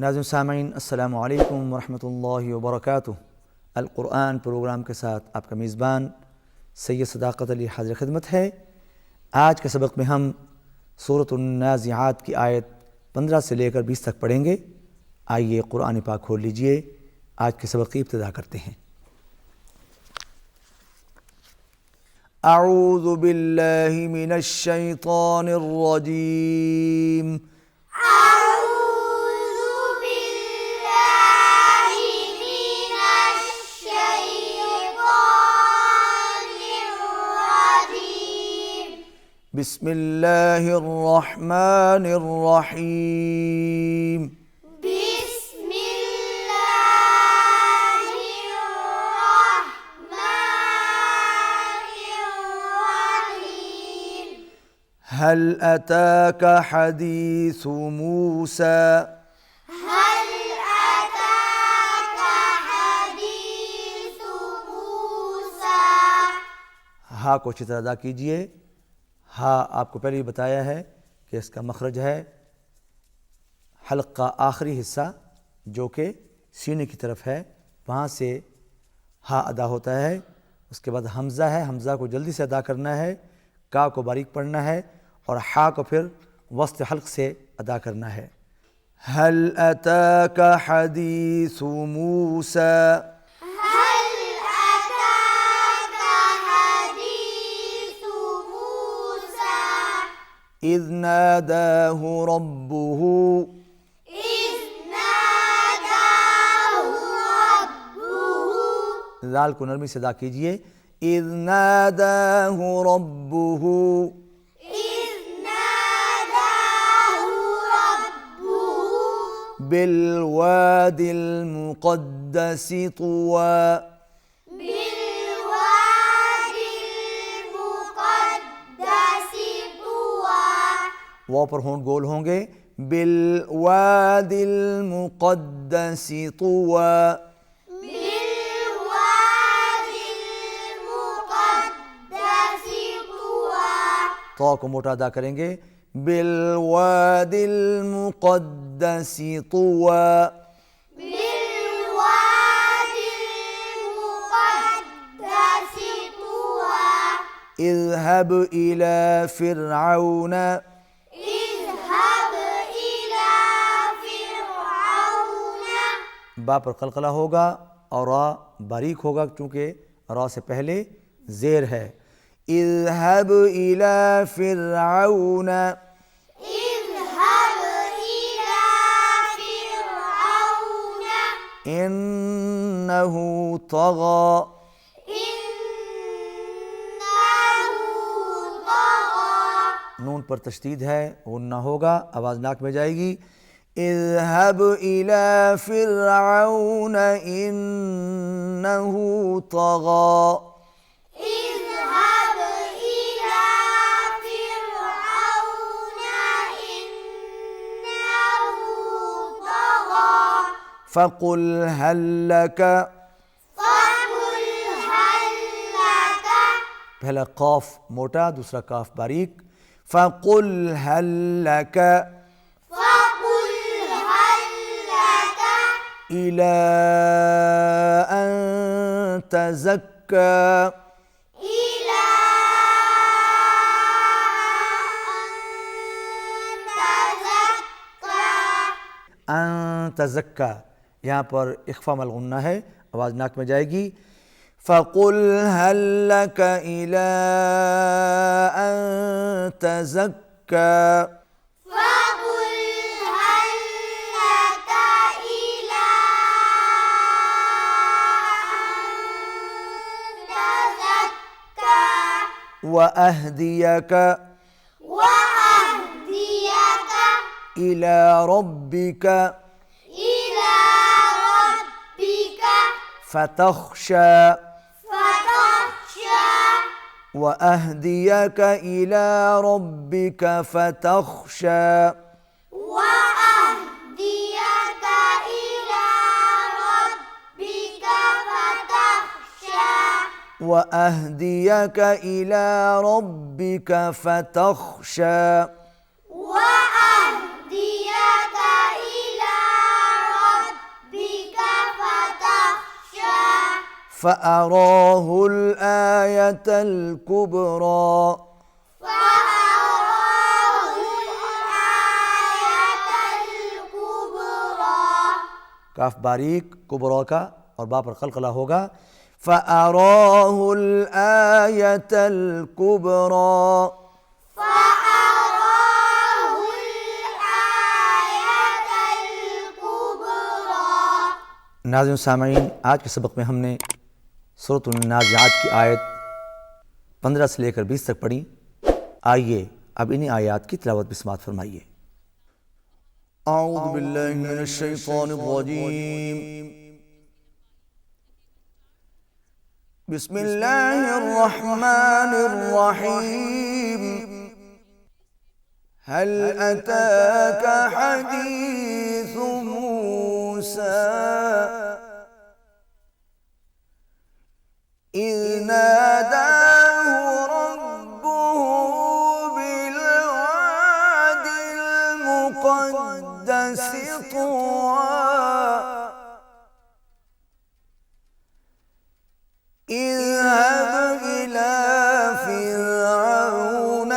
ناظرین سامعین السلام علیکم ورحمۃ اللہ وبرکاتہ۔ القرآن پروگرام کے ساتھ آپ کا میزبان سید صداقت علی حاضر خدمت ہے۔ آج کے سبق میں ہم سورۃ النازعات کی آیت 15 سے لے کر 20 تک پڑھیں گے۔ آئیے قرآن پاک کھول لیجئے، آج کے سبق کی ابتدا کرتے ہیں۔ اعوذ باللہ من الشیطان الرجیم۔ بسم اللہ الرحمن الرحیم۔ بسم اللہ الرحمن الرحیم۔ هل أتاك حدیث موسیٰ؟ هل أتاك حدیث موسیٰ؟ ہا کو اچھی طرح ادا کیجئے۔ ہاں آپ کو پہلے ہی بتایا ہے کہ اس کا مخرج ہے حلق کا آخری حصہ جو کہ سینے کی طرف ہے، وہاں سے ہاں ادا ہوتا ہے۔ اس کے بعد حمزہ ہے، حمزہ کو جلدی سے ادا کرنا ہے، کا کو باریک پڑھنا ہے اور ہا کو پھر وسط حلق سے ادا کرنا ہے۔ هل أتاك حدیث موسیٰ؟ اذ ناداہ ربہ، ذال کو نرمی سے ادا کیجئے۔ اذ ناداہ ربہ بالوادی المقدس طوى، واو پر ہونٹ گول ہوں گے۔ بالوادی المقدس طوى، تو کو موٹا ادا کریں گے۔ بالوادی المقدس طوى، اذهب إلى فرعون، با پر قلقلہ ہوگا اور را باریک ہوگا چونکہ را سے پہلے زیر ہے۔ اذهب إلى فرعون، إنه طغى، نون پر تشدید ہے، غنہ ہوگا، آواز ناک میں جائے گی۔ اذهب إلى فرعون إنه طغى، اذهب إلى فرعون إنه طغى، فقل هل لك، پہلا قاف موٹا دوسرا کاف باریک۔ فقل هل لك إلى أن تزكى، أن تزكى، یہاں پر اخفاء مع الغنہ ہے، آواز ناک میں جائے گی۔ فقل هل لك إلى أن تزكى، وأهديك إلى ربك فتخشى، وأهديك إلى ربك فتخشى، وأهديك إلى ربك فتخشى، وأهديك إلى فأراه الآية الكبرى فأراه الآية الكبرى. کاف باریک، کبرا کا اور با پر قلقلہ ہوگا. فأراه الآية الكبرى. فأراه الآية الكبرى. ناظرین سامعین، آج کے سبق میں ہم نے سورۃ النازعات کی آیت 15 سے لے کر 20 تک پڑھی. آئیے اب انہی آیات کی تلاوت بسمات فرمائیے. اعوذ باللہ من الشیطان الرجیم. بسم اللہ الرحمن الرحیم. هل أتاك حديث موسى إذ ناداه ربه بالواد المقدس طوى اذهب إلى فرعون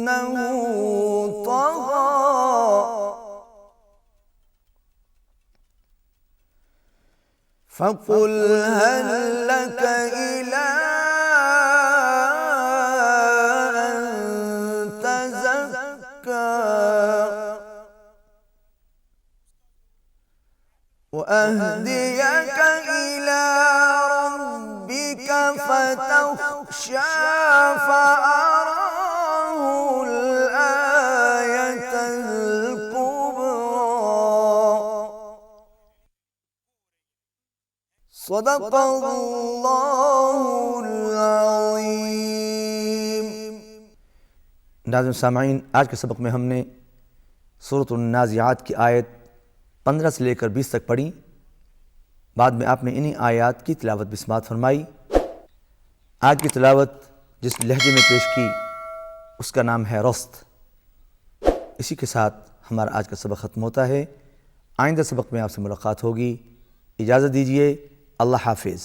إنه طغى فقل هل لك إلى أن تزكى وأهديك إلى ربك فتخشى فأراه الآية الكبرى. صدق اللہ العظیم. ناظرین سامعین، آج کے سبق میں ہم نے سورۃ النازعات کی آیت 15 سے لے کر 20 تک پڑھی. بعد میں آپ نے انہی آیات کی تلاوت بسمات فرمائی. آج کی تلاوت جس لہجے میں پیش کی اس کا نام ہے رست. اسی کے ساتھ ہمارا آج کا سبق ختم ہوتا ہے. آئندہ سبق میں آپ سے ملاقات ہوگی. اجازت دیجیے. اللہ حافظ.